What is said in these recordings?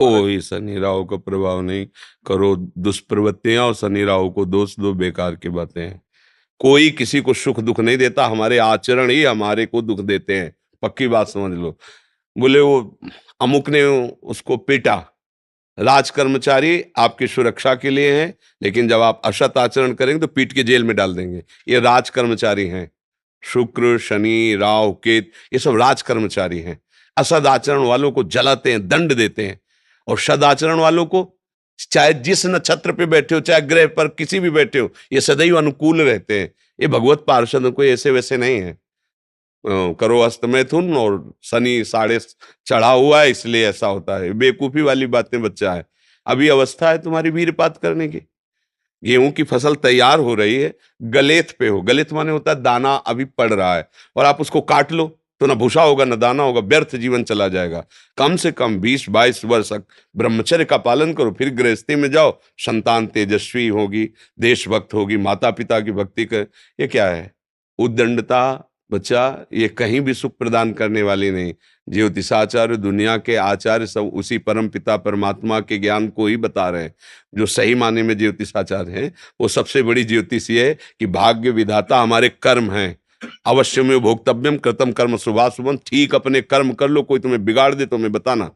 कोई शनि राहु का प्रभाव नहीं। करो दुष्प्रवृत्तियां और शनि राहु को दोष दो, बेकार की बातें हैं। कोई किसी को सुख दुख नहीं देता, हमारे आचरण ही हमारे को दुख देते हैं, पक्की बात समझ लो। बोले वो अमुक ने उसको पीटा, राज कर्मचारी आपकी सुरक्षा के लिए हैं, लेकिन जब आप असत आचरण करेंगे तो पीट के जेल में डाल देंगे। ये राज कर्मचारी हैं। शुक्र, शनि, राहु, केत, ये सब राज कर्मचारी हैं। असद आचरण वालों को जलाते हैं, दंड देते हैं, और सदाचरण वालों को, चाहे जिस नक्षत्र पे बैठे हो, चाहे ग्रह पर किसी भी बैठे हो, ये सदैव अनुकूल रहते हैं। ये भगवत पार्षद कोई ऐसे वैसे नहीं है। करो अस्त मैथुन और शनि साढ़े चढ़ा हुआ है, इसलिए ऐसा होता है। बेवकूफी वाली बातें बच्चा है। अभी अवस्था है तुम्हारी वीरपात करने की। गेहूं की फसल तैयार हो रही है, गलेत पे हो, गलेत माने होता है दाना अभी पड़ रहा है, और आप उसको काट लो तो ना भूसा होगा ना दाना होगा, व्यर्थ जीवन चला जाएगा। कम से कम 20-22 वर्ष तक ब्रह्मचर्य का पालन करो, फिर गृहस्थी में जाओ। संतान तेजस्वी होगी, देशभक्त होगी, माता पिता की भक्ति कर। ये क्या है? उद्दंडता बच्चा, ये कहीं भी सुख प्रदान करने वाली नहीं। ज्योतिषाचार्य, दुनिया के आचार्य सब उसी परम पिता परमात्मा के ज्ञान को ही बता रहे हैं। जो सही माने में ज्योतिषाचार्य हैं, वो सबसे बड़ी ज्योतिष ये है कि भाग्य विधाता हमारे कर्म हैं। अवश्य में भोक्तव्यम कृतम कर्म शुभाशुभम। ठीक अपने कर्म कर लो, कोई तुम्हें बिगाड़ दे तो हमें बताना।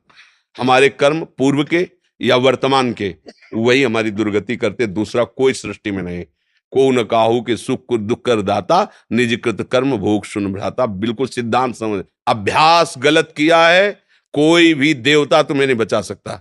हमारे कर्म पूर्व के या वर्तमान के, वही हमारी दुर्गति करते, दूसरा कोई सृष्टि में नहीं। को न काहू के सुख को दुख कर दाता, निज कृत कर्म भोग सुन भ्राता। बिल्कुल सिद्धांत समझ। अभ्यास गलत किया है, कोई भी देवता तुम्हें नहीं बचा सकता।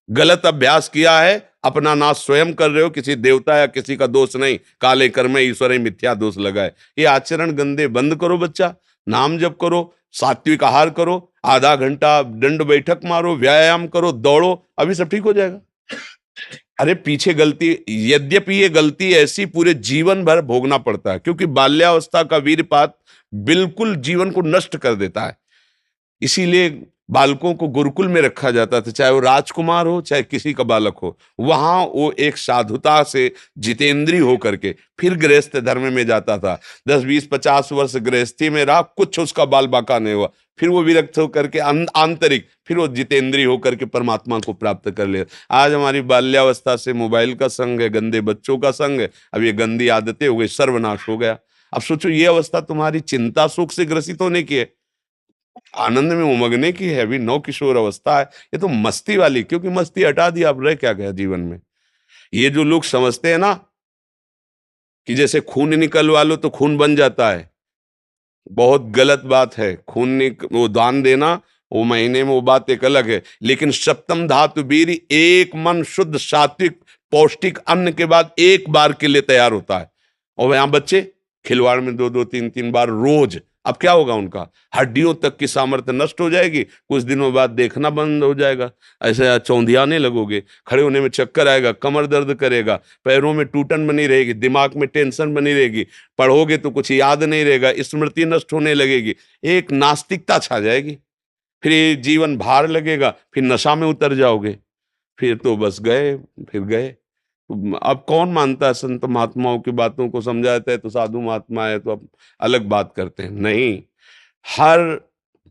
गलत अभ्यास किया है, अपना नाश स्वयं कर रहे हो, किसी देवता या किसी का दोष नहीं। काले कर्म ईश्वर ही मिथ्या दोष लगाए। ये आचरण गंदे बंद करो बच्चा। नाम जप करो, सात्विक आहार करो, आधा घंटा दंड बैठक मारो, व्यायाम करो, दौड़ो, अभी सब ठीक हो जाएगा। अरे पीछे गलती, यद्यपि ये गलती ऐसी पूरे जीवन भर भोगना पड़ता है, क्योंकि बाल्यावस्था का वीरपात बिल्कुल जीवन को नष्ट कर देता है। इसीलिए बालकों को गुरुकुल में रखा जाता था, चाहे वो राजकुमार हो चाहे किसी का बालक हो। वहां वो एक साधुता से जितेंद्रीय होकर के फिर गृहस्थ धर्म में जाता था। 10-20-50 वर्ष गृहस्थी में रहा, कुछ उसका बाल बाका नहीं हुआ, फिर वो विरक्त होकर के आंतरिक, फिर वो जितेंद्रीय होकर के परमात्मा को प्राप्त कर ले। आज हमारी बाल्यावस्था से मोबाइल का संग है, गंदे बच्चों का संग है, अब ये गंदी आदतें हो गई, सर्वनाश हो गया। अब सोचो, ये अवस्था तुम्हारी चिंता सुख से ग्रसित होने की है, आनंद में उमगने की है, अभी नौ किशोर अवस्था है। ये तो मस्ती वाली, क्योंकि मस्ती हटा दी, अब रह क्या गया जीवन में। ये जो लोग समझते हैं ना कि जैसे खून निकलवा लो तो खून बन जाता है, बहुत गलत बात है। वो दान देना, वो महीने में वो बात एक अलग है, लेकिन सप्तम धातु वीर एक मन शुद्ध सात्विक पौष्टिक अन्न के बाद एक बार के लिए तैयार होता है। और यहां बच्चे खिलवाड़ में 2-2 3-3 बार रोज, अब क्या होगा? उनका हड्डियों तक की सामर्थ्य नष्ट हो जाएगी, कुछ दिनों बाद देखना बंद हो जाएगा, ऐसे चौंधियाने लगोगे, खड़े होने में चक्कर आएगा, कमर दर्द करेगा, पैरों में टूटन बनी रहेगी, दिमाग में टेंशन बनी रहेगी, पढ़ोगे तो कुछ याद नहीं रहेगा, स्मृति नष्ट होने लगेगी, एक नास्तिकता छा जाएगी, फिर जीवन भार लगेगा, फिर नशा में उतर जाओगे, फिर तो बस गए, फिर गए। अब कौन मानता है संत महात्माओं की बातों को? समझाते हैं तो साधु महात्मा है तो अब अलग बात करते हैं, नहीं। हर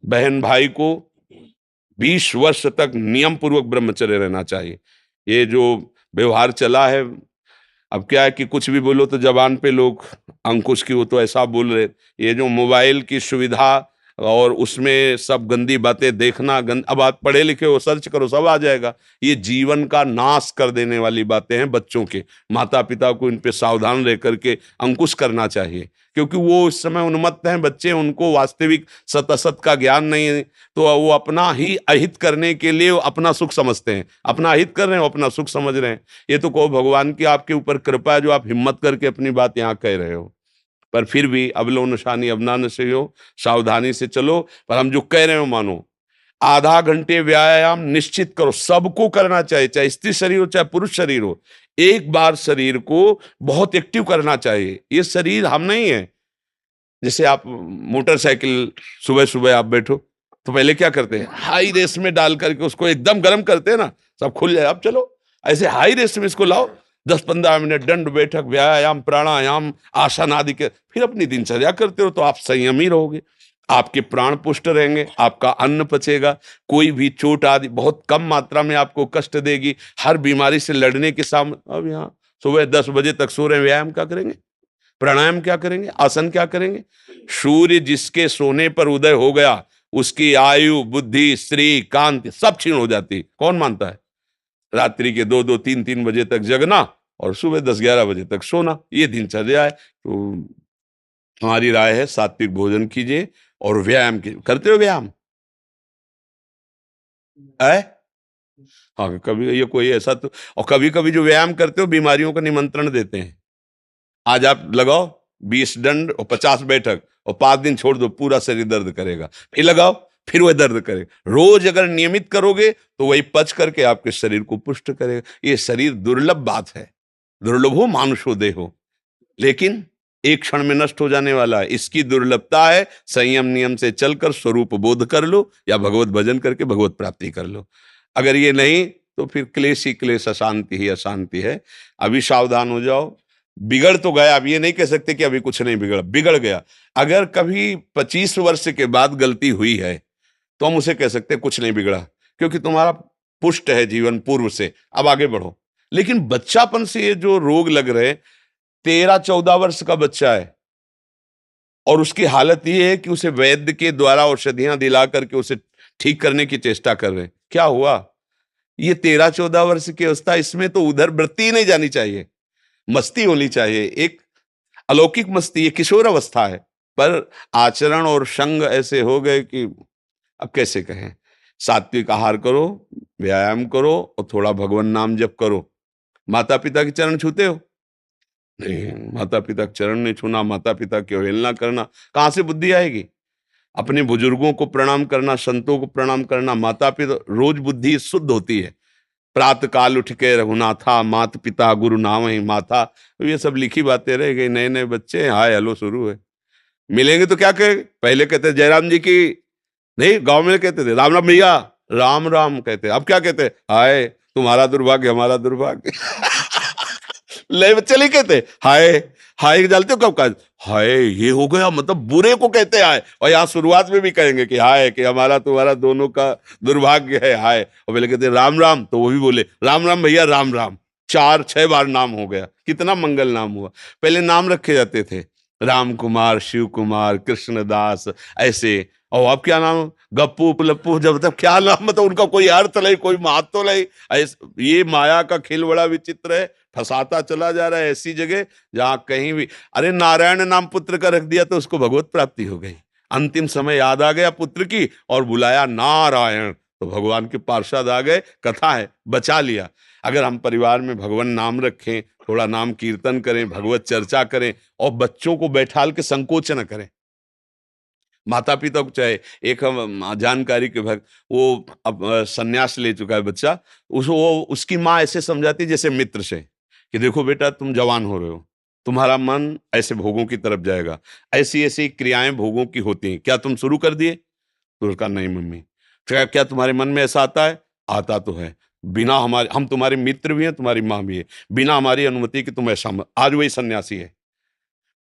बहन भाई को 20 वर्ष तक नियम पूर्वक ब्रह्मचर्य रहना चाहिए। ये जो व्यवहार चला है, अब क्या है कि कुछ भी बोलो तो जबान पे लोग अंकुश की वो तो ऐसा बोल रहे। ये जो मोबाइल की सुविधा और उसमें सब गंदी बातें देखना, अब आप पढ़े लिखे हो, सर्च करो, सब आ जाएगा। ये जीवन का नाश कर देने वाली बातें हैं बच्चों के। माता पिता को इन पे सावधान रह करके अंकुश करना चाहिए, क्योंकि वो इस समय उन्मत्त हैं बच्चे, उनको वास्तविक सत असत का ज्ञान नहीं है, तो वो अपना ही अहित करने के लिए अपना सुख समझते हैं, अपना अहित कर रहे हैं, अपना सुख समझ रहे हैं। ये तो कहो भगवान की आपके ऊपर कृपा है जो आप हिम्मत करके अपनी बात यहाँ कह रहे हो। पर फिर भी अबलो नशानी अबना नशे हो, सावधानी से चलो। पर हम जो कह रहे हो मानो, आधा घंटे व्यायाम निश्चित करो, सबको करना चाहिए, चाहे स्त्री शरीर हो चाहे पुरुष शरीर हो। एक बार शरीर को बहुत एक्टिव करना चाहिए। ये शरीर हम नहीं है। जैसे आप मोटरसाइकिल सुबह सुबह आप बैठो तो पहले क्या करते हैं? हाई रेस में डाल करके उसको एकदम गर्म करते हैं ना, सब खुल जाए। अब चलो ऐसे हाई रेस में इसको लाओ, 10-15 मिनट दंड बैठक व्यायाम प्राणायाम आसन आदि के, फिर अपनी दिनचर्या करते हो तो आप संयमी रहोगे। आपके प्राण पुष्ट रहेंगे, आपका अन्न पचेगा, कोई भी चोट आदि बहुत कम मात्रा में आपको कष्ट देगी, हर बीमारी से लड़ने के साम अब यहाँ सुबह 10 बजे तक सो रहे हैं, व्यायाम क्या करेंगे? प्राणायाम क्या करेंगे? आसन क्या करेंगे? सूर्य जिसके सोने पर उदय हो गया, उसकी आयु, बुद्धि, स्त्री, कांति सब क्षीण हो जाती। कौन मानता है? रात्रि के 2-2, 3-3 बजे तक जगना और सुबह 10-11 बजे तक सोना, ये दिनचर्या है। तो हमारी राय है सात्विक भोजन कीजिए और व्यायाम कीजिए। करते हो व्यायाम? है? हाँ, कभी ये कोई ऐसा तो और कभी-कभी जो व्यायाम करते हो बीमारियों का निमंत्रण देते हैं। आज आप लगाओ 20 दंड और 50 बैठक और 5 दिन छोड़ दो, पूरा शरीर दर्द करेगा। फिर लगाओ, फिर वह दर्द करेगा। रोज अगर नियमित करोगे तो वही पच करके आपके शरीर को पुष्ट करेगा। ये शरीर दुर्लभ बात है। दुर्लभो मानुषो देहो, लेकिन एक क्षण में नष्ट हो जाने वाला है। इसकी दुर्लभता है, संयम नियम से चलकर स्वरूप बोध कर लो या भगवत भजन करके भगवत प्राप्ति कर लो। अगर ये नहीं तो फिर क्लेश ही क्लेश, अशांति ही अशांति है। अभी सावधान हो जाओ। बिगड़ तो गया, अब ये नहीं कह सकते कि अभी कुछ नहीं बिगड़ा, बिगड़ गया। अगर कभी 25 वर्ष के बाद गलती हुई है तो हम उसे कह सकते हैं कुछ नहीं बिगड़ा, क्योंकि तुम्हारा पुष्ट है जीवन पूर्व से, अब आगे बढ़ो। लेकिन बच्चापन से ये जो रोग लग रहे, 13-14 वर्ष का बच्चा है और उसकी हालत ये है कि उसे वैद्य के द्वारा औषधियां दिला करके उसे ठीक करने की चेष्टा कर रहे हैं। क्या हुआ? ये 13-14 वर्ष की अवस्था, इसमें तो उधर वृत्ति ही नहीं जानी चाहिए, मस्ती होनी चाहिए, एक अलौकिक मस्ती, ये किशोर अवस्था है। पर आचरण और संग ऐसे हो गए कि अब कैसे कहें। सात्विक आहार करो, व्यायाम करो और थोड़ा भगवान नाम जप करो। माता पिता के चरण छूते हो? नहीं, माता पिता के चरण नहीं छूना, माता पिता की अवहेलना करना, कहाँ से बुद्धि आएगी? अपने बुजुर्गों को प्रणाम करना, संतों को प्रणाम करना, माता पिता, रोज बुद्धि शुद्ध होती है। प्रातः काल उठ के रघुनाथा, मात पिता गुरु नावहि माथा, तो ये सब लिखी बातें रह गई। नए नए बच्चे हाय हेलो शुरू है, मिलेंगे तो क्या कहे, पहले कहते जयराम जी की, नहीं गांव में कहते थे राम राम भैया, राम राम कहते, अब क्या कहते? हाय तुम्हारा दुर्भाग्य हमारा दुर्भाग्य। ले बच्चे नहीं कहते हाय, हाय जानते हो कब कहा? हाय ये हो गया, मतलब बुरे को कहते हैं हाय, और यहाँ शुरुआत में भी कहेंगे कि हाय, कि हमारा तुम्हारा दोनों का दुर्भाग्य है हाय। और पहले कहते राम राम, तो वो भी बोले राम राम भैया राम राम, 4-6 बार नाम हो गया, कितना मंगल नाम हुआ। पहले नाम रखे जाते थे, राम कुमार, शिव कुमार, कृष्णदास, ऐसे। और अब क्या नाम? गप्पू लप्पू, जब तक क्या नाम, मतलब उनका कोई अर्थ नहीं, कोई महत्व नहीं। ये माया का खेल बड़ा विचित्र है, फंसाता चला जा रहा है ऐसी जगह जहां कहीं भी। अरे नारायण नाम पुत्र का रख दिया तो उसको भगवत प्राप्ति हो गई। अंतिम समय याद आ गया पुत्र की और बुलाया नारायण, तो भगवान के पार्षद आ गए, कथा है, बचा लिया। अगर हम परिवार में भगवान नाम रखें, थोड़ा नाम कीर्तन करें, भगवत चर्चा करें और बच्चों को बैठाल के संकोच न करें। माता पिता को चाहे, एक हम जानकारी के भक्त, वो अब संन्यास ले चुका है बच्चा, वो उसकी माँ ऐसे समझाती जैसे मित्र से कि देखो बेटा तुम जवान हो रहे हो, तुम्हारा मन ऐसे भोगों की तरफ जाएगा, ऐसी ऐसी क्रियाएं भोगों की होती हैं, क्या तुम शुरू कर दिए? तो उसका नहीं मम्मी। क्या क्या तुम्हारे मन में ऐसा आता है? आता तो है, बिना हमारे, हम तुम्हारे मित्र भी हैं, तुम्हारी माँ भी है, बिना हमारी अनुमति कि तुम ऐसा आज वही सन्यासी है।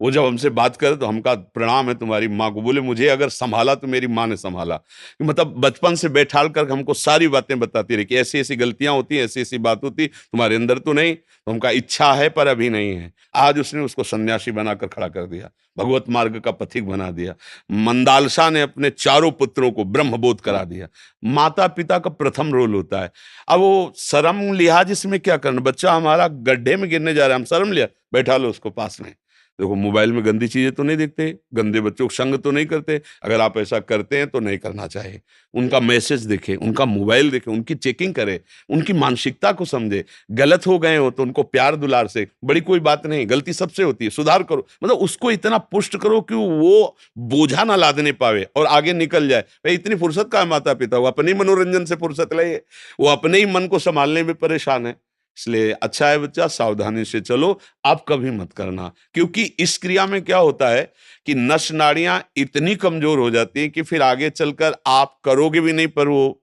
वो जब हमसे बात करे तो हम कहा प्रणाम है तुम्हारी माँ को। बोले मुझे अगर संभाला तो मेरी माँ ने संभाला। मतलब बचपन से बैठाल कर हमको सारी बातें बताती रही कि ऐसी ऐसी गलतियां होती, ऐसी ऐसी बात होती, तुम्हारे अंदर तो नहीं। तो हमका इच्छा है पर अभी नहीं है। आज उसने उसको सन्यासी बनाकर खड़ा कर दिया, भगवत मार्ग का पथिक बना दिया। मंदालसा ने अपने चारों पुत्रों को ब्रह्मबोध करा दिया। माता पिता का प्रथम रोल होता है। अब वो शर्म लिहाज इसमें क्या करना, बच्चा हमारा गड्ढे में गिरने जा रहा है, हम शर्म लिया, बैठा लो उसको पास में। देखो मोबाइल में गंदी चीजें तो नहीं देखते, गंदे बच्चों को संग तो नहीं करते, अगर आप ऐसा करते हैं तो नहीं करना चाहिए। उनका मैसेज देखें, उनका मोबाइल देखें, उनकी चेकिंग करें, उनकी मानसिकता को समझे। गलत हो गए हो तो उनको प्यार दुलार से, बड़ी कोई बात नहीं, गलती सबसे होती है, सुधार करो। मतलब उसको इतना पुष्ट करो कि वो बोझा ना लादने पावे और आगे निकल जाए। भाई इतनी फुर्सत का है माता पिता, वो अपने ही मनोरंजन से फुर्सत ले, वो अपने ही मन को संभालने में परेशान है। इसलिए अच्छा है बच्चा, सावधानी से चलो, आप कभी मत करना। क्योंकि इस क्रिया में क्या होता है कि नस नाड़ियां इतनी कमजोर हो जाती हैं कि फिर आगे चलकर आप करोगे भी नहीं, पर वो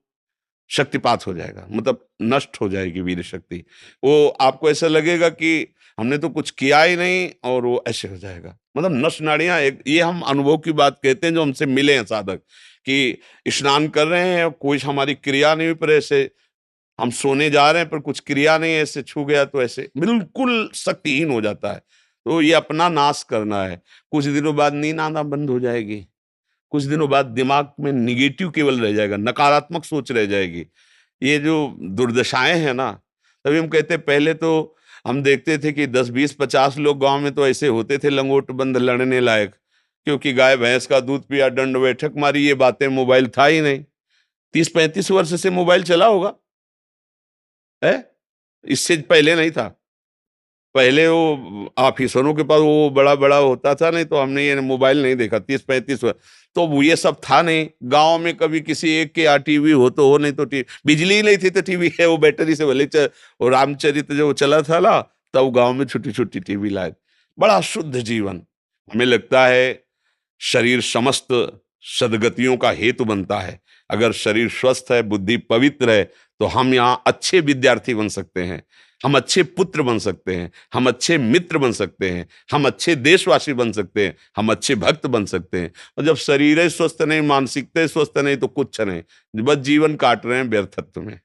शक्तिपात हो जाएगा, मतलब नष्ट हो जाएगी वीर शक्ति। वो आपको ऐसा लगेगा कि हमने तो कुछ किया ही नहीं और वो ऐसे हो जाएगा। मतलब नस नाड़ियाँ एक, ये हम अनुभव की बात कहते हैं जो हमसे मिले हैं साधक, कि स्नान कर रहे हैं, कोई हमारी क्रिया नहीं हुई पर ऐसे हम सोने जा रहे हैं पर कुछ क्रिया नहीं है, ऐसे छू गया तो ऐसे बिल्कुल शक्तिहीन हो जाता है। तो ये अपना नाश करना है। कुछ दिनों बाद नींद आना बंद हो जाएगी। कुछ दिनों बाद दिमाग में नेगेटिव केवल रह जाएगा, नकारात्मक सोच रह जाएगी। ये जो दुर्दशाएँ हैं ना, तभी हम कहते हैं पहले तो हम देखते थे कि 10, 20, 50 लोग गाँव में तो ऐसे होते थे लंगोट-बंद लड़ने लायक, क्योंकि गाय-भैंस का दूध पिया, दंड-बैठक मारी, ये बातें, मोबाइल था ही नहीं। 30-35 वर्ष से मोबाइल चला होगा, हैं? इससे पहले नहीं था। पहले वो ऑफिसरों के पास वो बड़ा-बड़ा होता था, नहीं तो हमने ये मोबाइल नहीं देखा 30-35 वर्ष। तो वो ये सब था नहीं, गाँव में कभी किसी एक के यहाँ टीवी हो तो हो, नहीं तो बिजली ही नहीं थी तो टीवी है, वो बैटरी से भले वो रामचरित जो चला था ना, तब गाँव में छोटी-छोटी टीवी लाए। बड़ा शुद्ध जीवन। हमें लगता है शरीर समस्त सद्गतियों का हेतु बनता है। अगर शरीर स्वस्थ है, बुद्धि पवित्र है, तो हम यहाँ अच्छे विद्यार्थी बन सकते हैं, हम अच्छे पुत्र बन सकते हैं, हम अच्छे मित्र बन सकते हैं, हम अच्छे देशवासी बन सकते हैं, हम अच्छे भक्त बन सकते हैं। और जब शरीर ही स्वस्थ नहीं, मानसिकता ही स्वस्थ नहीं, तो कुछ नहीं, बस जीवन काट रहे हैं व्यर्थत्व में।